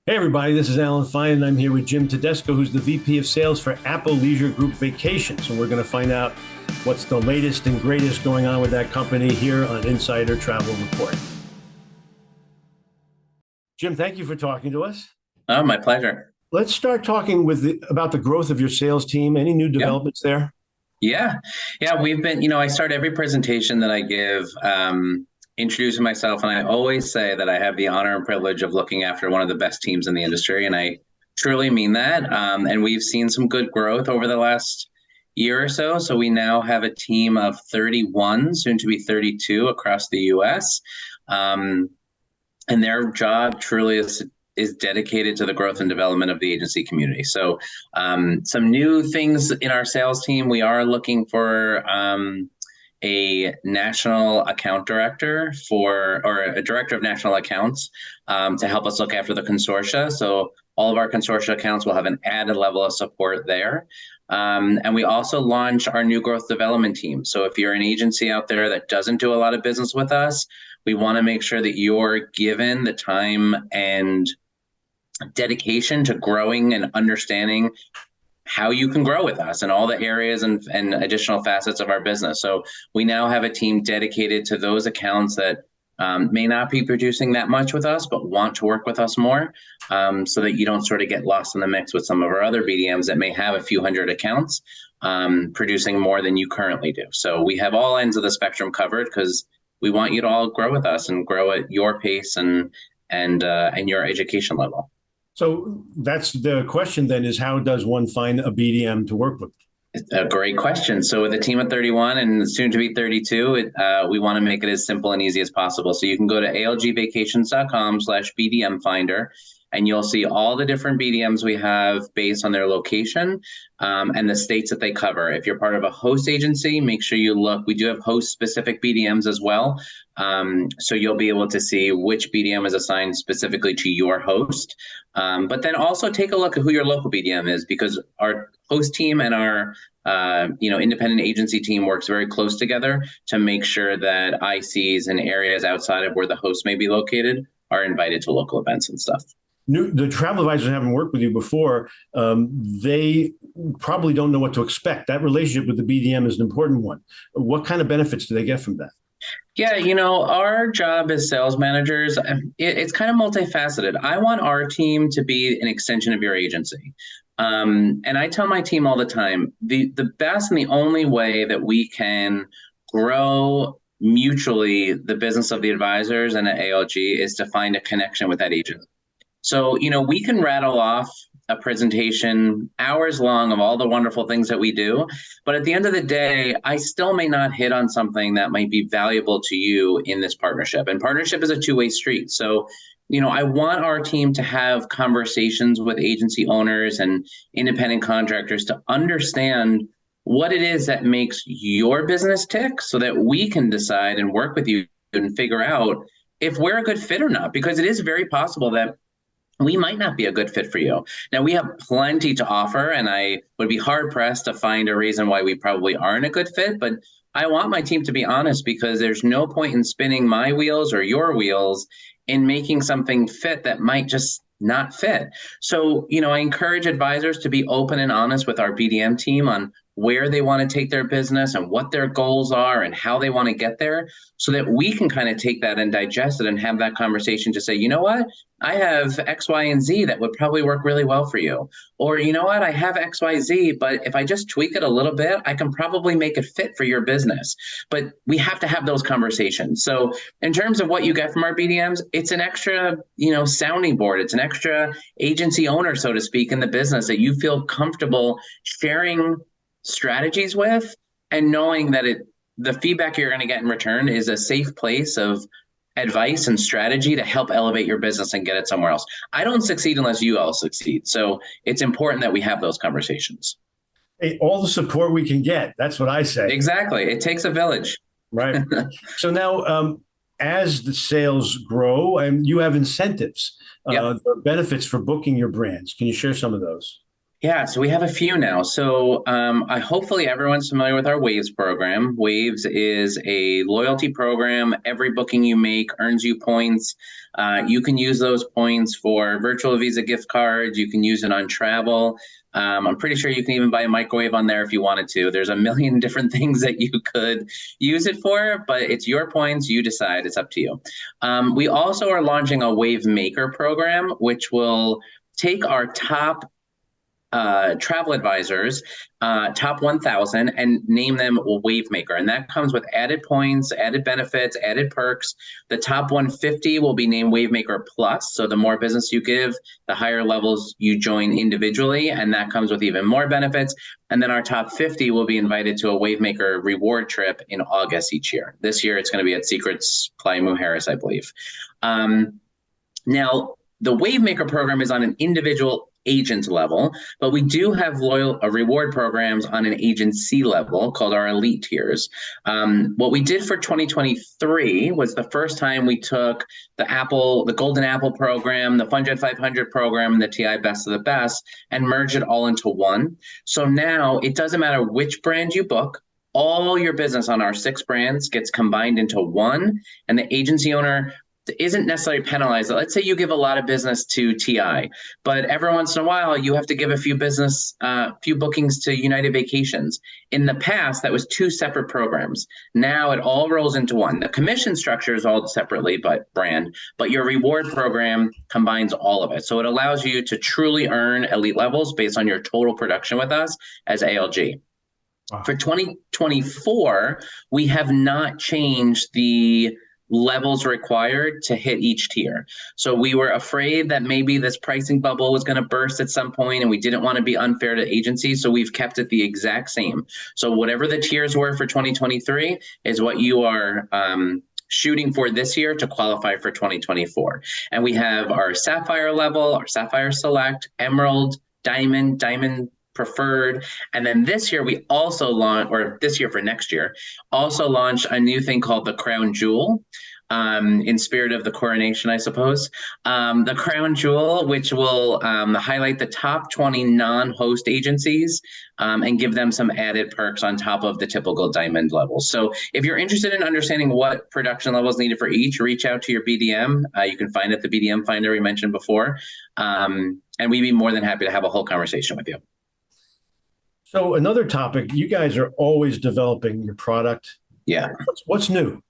Hey, everybody, this is Alan Fine, and I'm here with Jim Tedesco, who's the VP of Sales for Apple Leisure Group Vacations. And we're going to find out what's the latest and greatest going on with that company here on Insider Travel Report. Jim, thank you for talking to us. Oh, my pleasure. Let's start talking about the growth of your sales team. Any new Yeah. developments there? Yeah. We've been, I start every presentation that I give introducing myself, and I always say that I have the honor and privilege of looking after one of the best teams in the industry, and I truly mean that. And we've seen some good growth over the last year or so. So we now have a team of 31, soon to be 32 across the US. And their job truly is dedicated to the growth and development of the agency community. So some new things in our sales team, we are looking for a national account director or a director of national accounts to help us look after the consortia. So all of our consortia accounts will have an added level of support there. And we also launch our new growth development team. So if you're an agency out there that doesn't do a lot of business with us, we want to make sure that you're given the time and dedication to growing and understanding how you can grow with us and all the areas and additional facets of our business. So we now have a team dedicated to those accounts that may not be producing that much with us, but want to work with us more, so that you don't sort of get lost in the mix with some of our other BDMs that may have a few hundred accounts producing more than you currently do. So we have all ends of the spectrum covered because we want you to all grow with us and grow at your pace and your education level. So that's the question then, is how does one find a BDM to work with? A great question. So with a team of 31 and soon to be 32, we want to make it as simple and easy as possible. So you can go to algvacations.com/BDM finder, and you'll see all the different BDMs we have based on their location and the states that they cover. If you're part of a host agency, make sure you look. We do have host-specific BDMs as well. So you'll be able to see which BDM is assigned specifically to your host. But then also take a look at who your local BDM is, because our host team and our independent agency team works very close together to make sure that ICs and areas outside of where the host may be located are invited to local events and stuff. The travel advisors haven't worked with you before. They probably don't know what to expect. That relationship with the BDM is an important one. What kind of benefits do they get from that? Yeah, our job as sales managers, it's kind of multifaceted. I want our team to be an extension of your agency. And I tell my team all the time, the best and the only way that we can grow mutually the business of the advisors and at ALG is to find a connection with that agent. So, we can rattle off a presentation hours long of all the wonderful things that we do, but at the end of the day, I still may not hit on something that might be valuable to you in this partnership. And partnership is a two-way street. So, I want our team to have conversations with agency owners and independent contractors to understand what it is that makes your business tick, so that we can decide and work with you and figure out if we're a good fit or not, because it is very possible that we might not be a good fit for you. Now, we have plenty to offer, and I would be hard pressed to find a reason why we probably aren't a good fit, but I want my team to be honest, because there's no point in spinning my wheels or your wheels in making something fit that might just not fit. So, I encourage advisors to be open and honest with our BDM team on where they want to take their business and what their goals are and how they want to get there, so that we can kind of take that and digest it and have that conversation to say, you know what, I have X, Y, and Z that would probably work really well for you. Or, you know what, I have X, Y, Z, but if I just tweak it a little bit, I can probably make it fit for your business. But we have to have those conversations. So in terms of what you get from our BDMs, it's an extra, sounding board. It's an extra agency owner, so to speak, in the business that you feel comfortable sharing strategies with, and knowing that the feedback you're going to get in return is a safe place of advice and strategy to help elevate your business and get it somewhere else. I don't succeed unless you all succeed. So it's important that we have those conversations. Hey, all the support we can get. That's what I say. Exactly. It takes a village. Right. So now, as the sales grow, and you have incentives, Yep. benefits for booking your brands. Can you share some of those? Yeah, so we have a few now. So I hopefully everyone's familiar with our Waves program. Waves is a loyalty program. Every booking you make earns you points. You can use those points for virtual Visa gift cards. You can use it on travel. I'm pretty sure you can even buy a microwave on there if you wanted to. There's a million different things that you could use it for, but it's your points. You decide. It's up to you. We also are launching a Wave Maker program, which will take our top travel advisors, top 1,000, and name them Wavemaker. And that comes with added points, added benefits, added perks. The top 150 will be named Wavemaker Plus. So the more business you give, the higher levels you join individually. And that comes with even more benefits. And then our top 50 will be invited to a Wavemaker reward trip in August each year. This year, it's going to be at Secrets Playa Mujeres, I believe. Now, the Wavemaker program is on an individual agent level, but we do have reward programs on an agency level called our elite tiers. What we did for 2023 was the first time we took the Golden Apple program, the Funjet 500 program, and the TI Best of the Best, and merged it all into one. So now it doesn't matter which brand you book, all your business on our 6 brands gets combined into one, and the agency owner isn't necessarily penalized. Let's say you give a lot of business to TI, but every once in a while you have to give a few bookings to United Vacations. In the past, that was 2 separate programs. Now it all rolls into one. The commission structure is all separately, but your reward program combines all of it. So it allows you to truly earn elite levels based on your total production with us as ALG. Wow. For 2024, we have not changed the levels required to hit each tier. So we were afraid that maybe this pricing bubble was going to burst at some point, and we didn't want to be unfair to agencies. So we've kept it the exact same. So whatever the tiers were for 2023 is what you are shooting for this year to qualify for 2024. And we have our Sapphire level, our Sapphire Select, Emerald, Diamond, Diamond Preferred. And then this year we also launched, or this year for next year, also launched a new thing called the Crown Jewel, in spirit of the coronation, I suppose. The Crown Jewel, which will highlight the top 20 non-host agencies and give them some added perks on top of the typical diamond levels. So if you're interested in understanding what production levels needed for each, reach out to your BDM. You can find it at the BDM Finder we mentioned before. And we'd be more than happy to have a whole conversation with you. So another topic, you guys are always developing your product. Yeah. What's new?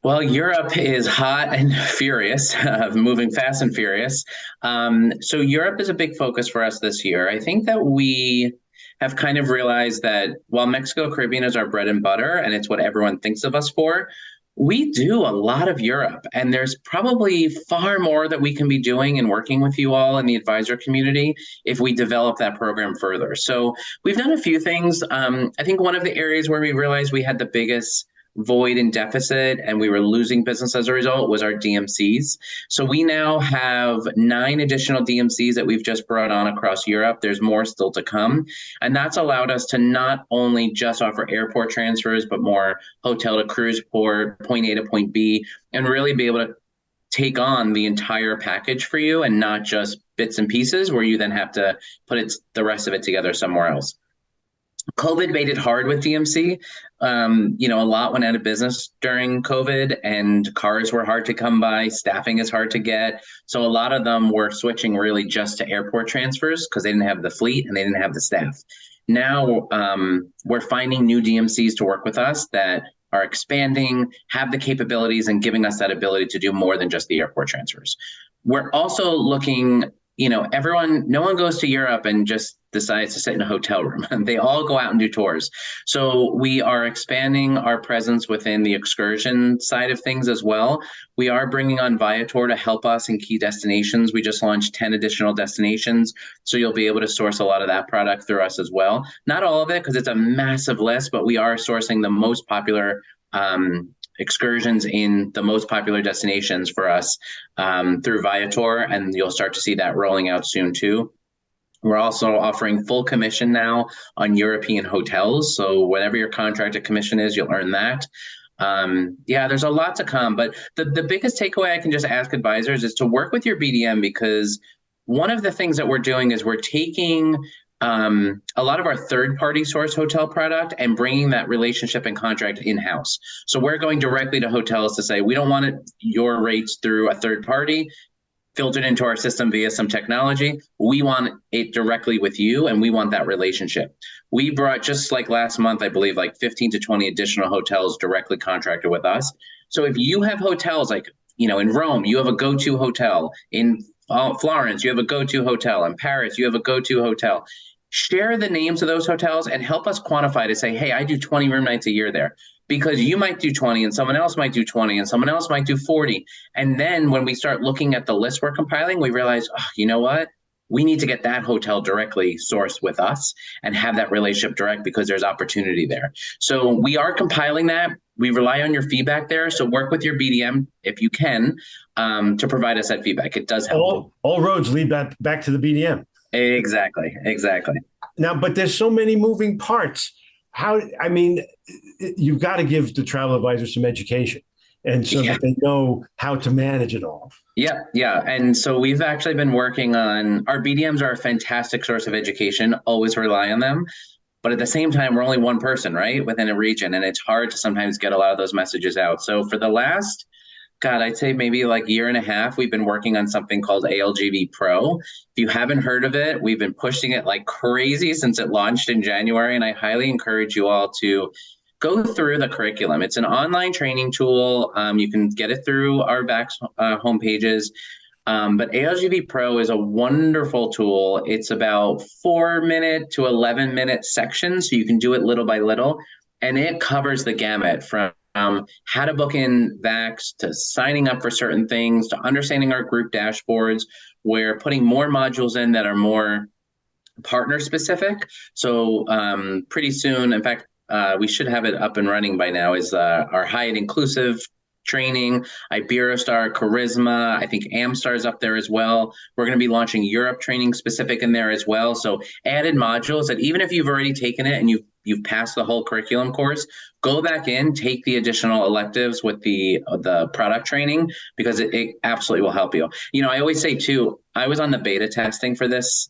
Well, Europe is hot and furious, moving fast and furious. So Europe is a big focus for us this year. I think that we have kind of realized that while Mexico Caribbean is our bread and butter, and it's what everyone thinks of us for, we do a lot of Europe, and there's probably far more that we can be doing and working with you all in the advisor community if we develop that program further. So we've done a few things. I think one of the areas where we realized we had the biggest void and deficit and we were losing business as a result was our DMCs. So we now have 9 additional DMCs that we've just brought on across Europe. There's more still to come. And that's allowed us to not only just offer airport transfers, but more hotel to cruise port, point A to point B, and really be able to take on the entire package for you and not just bits and pieces where you then have to put the rest of it together somewhere else. COVID made it hard with DMC. A lot went out of business during COVID, and cars were hard to come by. Staffing is hard to get. So a lot of them were switching really just to airport transfers because they didn't have the fleet and they didn't have the staff. Now we're finding new DMCs to work with us that are expanding, have the capabilities, and giving us that ability to do more than just the airport transfers. We're also looking, no one goes to Europe and just decides to sit in a hotel room. They all go out and do tours. So we are expanding our presence within the excursion side of things as well. We are bringing on Viator to help us in key destinations. We just launched 10 additional destinations. So you'll be able to source a lot of that product through us as well. Not all of it, because it's a massive list, but we are sourcing the most popular excursions in the most popular destinations for us through Viator, and you'll start to see that rolling out soon too. We're also offering full commission now on European hotels. So whatever your contracted commission is, you'll earn that. There's a lot to come, but the biggest takeaway I can just ask advisors is to work with your BDM, because one of the things that we're doing is we're taking a lot of our third-party source hotel product and bringing that relationship and contract in-house. So we're going directly to hotels to say, we don't want your rates through a third party filtered into our system via some technology. We want it directly with you, and we want that relationship. We brought, just like last month, I believe, like 15 to 20 additional hotels directly contracted with us. So if you have hotels like, in Rome, you have a go-to hotel. In Florence, you have a go-to hotel. In Paris, you have a go-to hotel. Share the names of those hotels and help us quantify to say, hey, I do 20 room nights a year there. Because you might do 20 and someone else might do 20 and someone else might do 40. And then when we start looking at the list we're compiling, we realize, oh, you know what? We need to get that hotel directly sourced with us and have that relationship direct because there's opportunity there. So we are compiling that. We rely on your feedback there. So work with your BDM if you can to provide us that feedback. It does help. All roads lead back to the BDM. Exactly. Now, but there's so many moving parts. You've got to give the travel advisors some education, and so that they know how to manage it all. Yeah. And so we've actually been working on, our BDMs are a fantastic source of education, always rely on them. But at the same time, we're only one person, right, within a region, and it's hard to sometimes get a lot of those messages out. So for the last, I'd say maybe like year and a half, we've been working on something called ALGV Pro. If you haven't heard of it, we've been pushing it like crazy since it launched in January, and I highly encourage you all to go through the curriculum. It's an online training tool. You can get it through our VAX homepages. But ALGV Pro is a wonderful tool. It's about 4-minute to 11-minute sections, so you can do it little by little, and it covers the gamut from how to book in VAX to signing up for certain things to understanding our group dashboards. We're putting more modules in that are more partner specific. So pretty soon, in fact, we should have it up and running by now, is our Hyatt Inclusive training, Iberostar, Charisma. I think Amstar is up there as well. We're going to be launching Europe training specific in there as well. So added modules that even if you've already taken it and you've passed the whole curriculum course, go back in, take the additional electives with the product training, because it absolutely will help you. I always say too, I was on the beta testing for this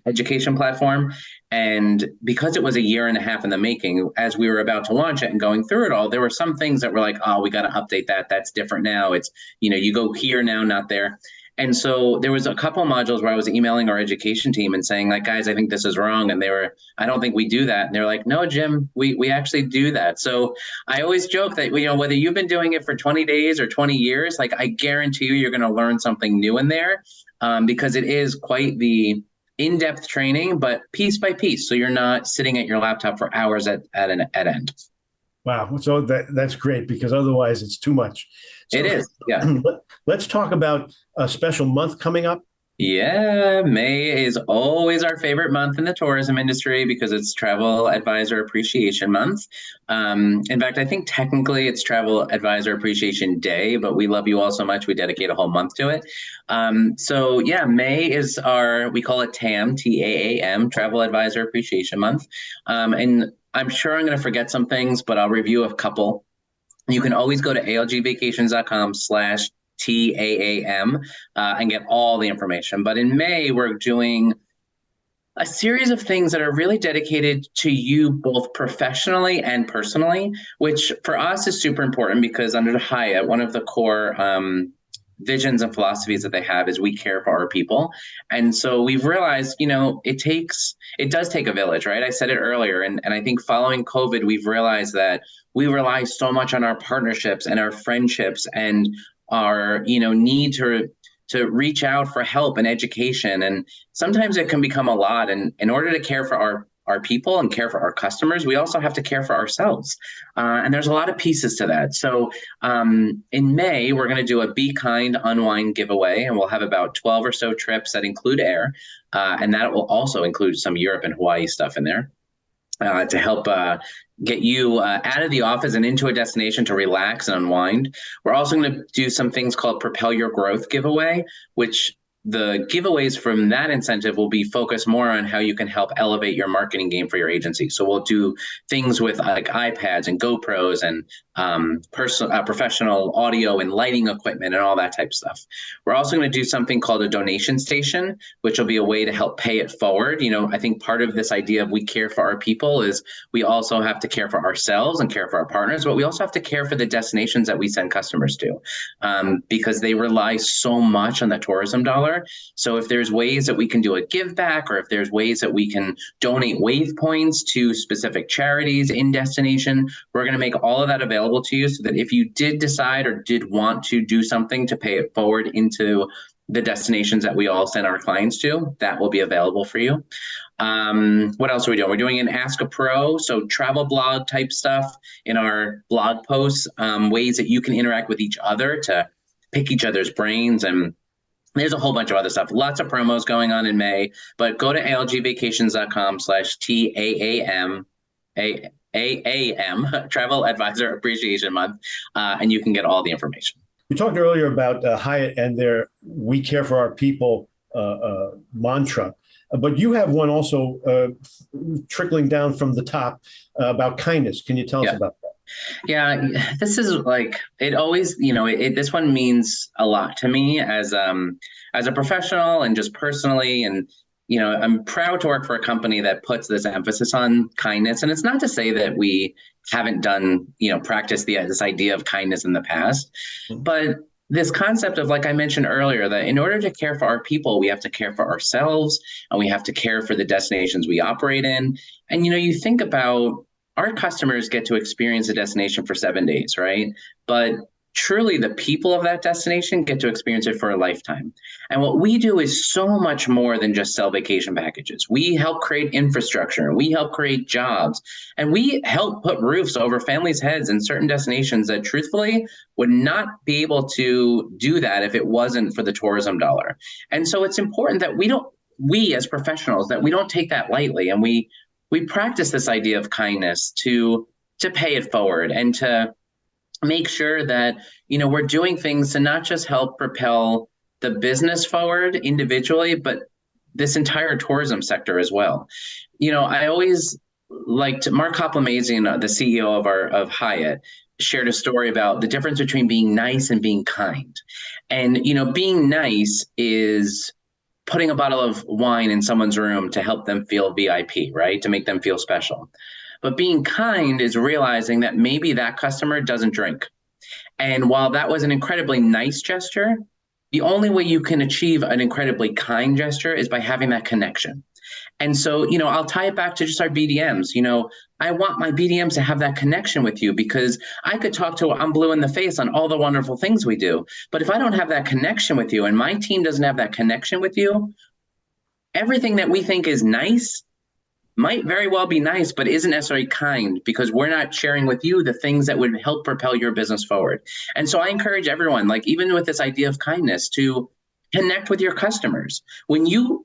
education platform. And because it was a year and a half in the making, as we were about to launch it and going through it all, there were some things that were like, oh, we got to update that. That's different now. It's, you go here now, not there. And so there was a couple of modules where I was emailing our education team and saying, like, guys, I think this is wrong. And I don't think we do that. And they're like, no, Jim, we actually do that. So I always joke that, whether you've been doing it for 20 days or 20 years, like, I guarantee you're going to learn something new in there because it is quite the in-depth training, but piece by piece. So you're not sitting at your laptop for hours at end. Wow. So that's great, because otherwise it's too much. So, it is. Yeah. Let's talk about a special month coming up. Yeah. May is always our favorite month in the tourism industry because it's Travel Advisor Appreciation Month. In fact, I think technically it's Travel Advisor Appreciation Day, but we love you all so much, we dedicate a whole month to it. So yeah, May is we call it TAM, TAAM, Travel Advisor Appreciation Month. And I'm sure I'm going to forget some things, but I'll review a couple. You can always go to algvacations.com/TAAM and get all the information. But in May, we're doing a series of things that are really dedicated to you both professionally and personally, which for us is super important because under Hyatt, one of the core visions and philosophies that they have is we care for our people. And so we've realized, it does take a village, right? I said it earlier. And I think following COVID, we've realized that we rely so much on our partnerships and our friendships and our, need to reach out for help and education. And sometimes it can become a lot. And in order to care for our people and care for our customers, we also have to care for ourselves. And there's a lot of pieces to that. So in May, we're going to do a Be Kind Unwind giveaway, and we'll have about 12 or so trips that include air. And that will also include some Europe and Hawaii stuff in there to help get you out of the office and into a destination to relax and unwind. We're also going to do some things called Propel Your Growth giveaway, which the giveaways from that incentive will be focused more on how you can help elevate your marketing game for your agency. So we'll do things with like iPads and GoPros and professional audio and lighting equipment and all that type of stuff. We're also going to do something called a donation station, which will be a way to help pay it forward. I think part of this idea of we care for our people is we also have to care for ourselves and care for our partners, but we also have to care for the destinations that we send customers to, because they rely so much on the tourism dollar. So if there's ways that we can do a give back, or if there's ways that we can donate wave points to specific charities in destination, we're going to make all of that available to you so that if you did decide or did want to do something to pay it forward into the destinations that we all send our clients to, that will be available for you. What else are we doing? We're doing an Ask a Pro, so travel blog type stuff in our blog posts, ways that you can interact with each other to pick each other's brains, and there's a whole bunch of other stuff. Lots of promos going on in May, but go to algvacations.com/TAAM, Travel Advisor Appreciation Month, and you can get all the information. We talked earlier about Hyatt and their "We Care for Our People" mantra, but you have one also trickling down from the top about kindness. Can you tell us about that? Yeah, this is like, it always, this one means a lot to me as a professional and just personally. And, I'm proud to work for a company that puts this emphasis on kindness. And it's not to say that we haven't done, practiced this idea of kindness in the past, but this concept of, like I mentioned earlier, that in order to care for our people, we have to care for ourselves and we have to care for the destinations we operate in. And, you think about, our customers get to experience a destination for 7 days, right? But truly the people of that destination get to experience it for a lifetime. And what we do is so much more than just sell vacation packages. We help create infrastructure, we help create jobs, and we help put roofs over families' heads in certain destinations that truthfully would not be able to do that if it wasn't for the tourism dollar. And so it's important that we as professionals, that we don't take that lightly, and we practice this idea of kindness to pay it forward and to make sure that, we're doing things to not just help propel the business forward individually, but this entire tourism sector as well. I always liked Mark Hoplamazian, the CEO of Hyatt, shared a story about the difference between being nice and being kind. And, being nice is putting a bottle of wine in someone's room to help them feel VIP, right? To make them feel special. But being kind is realizing that maybe that customer doesn't drink. And while that was an incredibly nice gesture, the only way you can achieve an incredibly kind gesture is by having that connection. And so, I'll tie it back to just our BDMs. I want my BDMs to have that connection with you, because I could talk to I'm blue in the face on all the wonderful things we do. But if I don't have that connection with you and my team doesn't have that connection with you, everything that we think is nice might very well be nice, but isn't necessarily kind, because we're not sharing with you the things that would help propel your business forward. And so I encourage everyone, like even with this idea of kindness, to connect with your customers. When you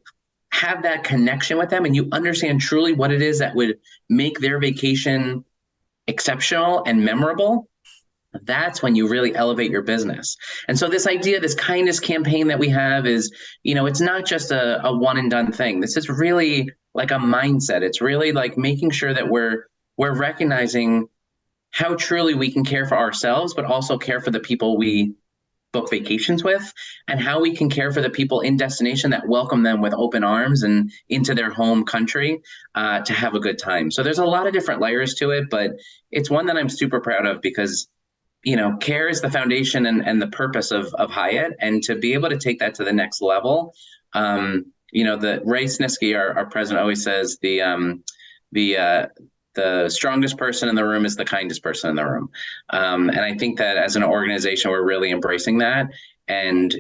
have that connection with them and you understand truly what it is that would make their vacation exceptional and memorable, that's when you really elevate your business. And so this idea, this kindness campaign that we have is, it's not just a one and done thing. This is really like a mindset. It's really like making sure that we're recognizing how truly we can care for ourselves, but also care for the people we book vacations with, and how we can care for the people in destination that welcome them with open arms and into their home country to have a good time. So there's a lot of different layers to it, but it's one that I'm super proud of, because care is the foundation and the purpose of Hyatt, and to be able to take that to the next level. The Ray Snisky, our president, always says the strongest person in the room is the kindest person in the room. And I think that as an organization, we're really embracing that. And,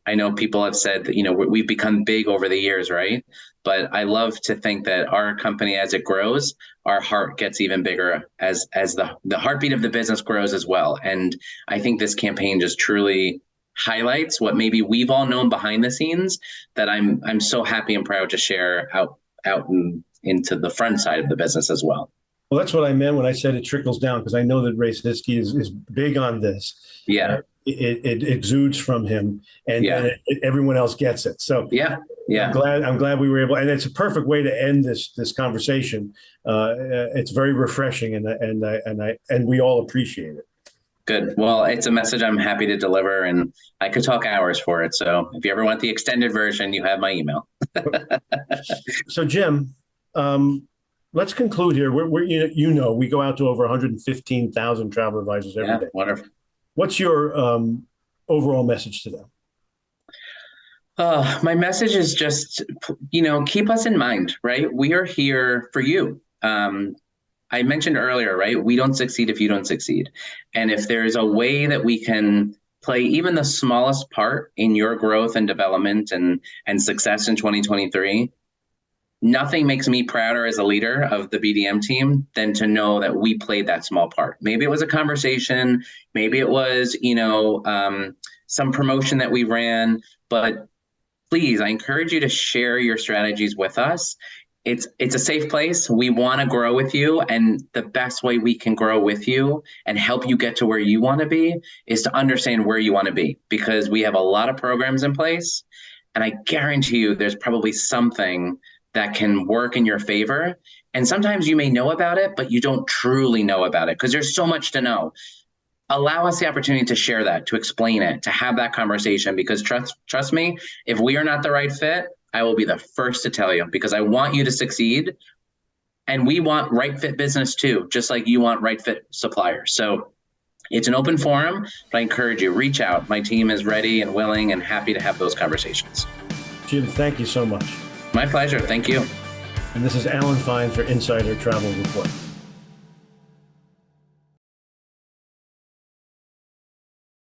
I know people have said that, we've become big over the years, right? But I love to think that our company, as it grows, our heart gets even bigger as the heartbeat of the business grows as well. And I think this campaign just truly highlights what maybe we've all known behind the scenes, that I'm so happy and proud to share out into the front side of the business as well. Well, that's what I meant when I said it trickles down, because I know that Ray Snisky is big on this. Yeah. it exudes from him, and, Yeah. everyone else gets it. So Yeah. Yeah. I'm glad we were able, and it's a perfect way to end this conversation. It's very refreshing, and we all appreciate it. Good. Well, it's a message I'm happy to deliver, and I could talk hours for it. So if you ever want the extended version, you have my email. So, Jim, let's conclude here. We're we go out to over 115,000 travel advisors every day. Wonderful. What's your overall message to them? My message is just, keep us in mind, right? We are here for you. I mentioned earlier, right? We don't succeed if you don't succeed. And if there's a way that we can play even the smallest part in your growth and development and success in 2023, nothing makes me prouder as a leader of the BDM team than to know that we played that small part. Maybe it was a conversation, maybe it was, some promotion that we ran, but please, I encourage you to share your strategies with us. It's a safe place. We want to grow with you. And the best way we can grow with you and help you get to where you want to be is to understand where you want to be, because we have a lot of programs in place. And I guarantee you there's probably something that can work in your favor. And sometimes you may know about it, but you don't truly know about it because there's so much to know. Allow us the opportunity to share that, to explain it, to have that conversation, because trust me, if we are not the right fit, I will be the first to tell you, because I want you to succeed. And we want right fit business too, just like you want right fit suppliers. So it's an open forum, but I encourage you, reach out. My team is ready and willing and happy to have those conversations. Jim, thank you so much. My pleasure. Thank you. And this is Alan Fine for Insider Travel Report.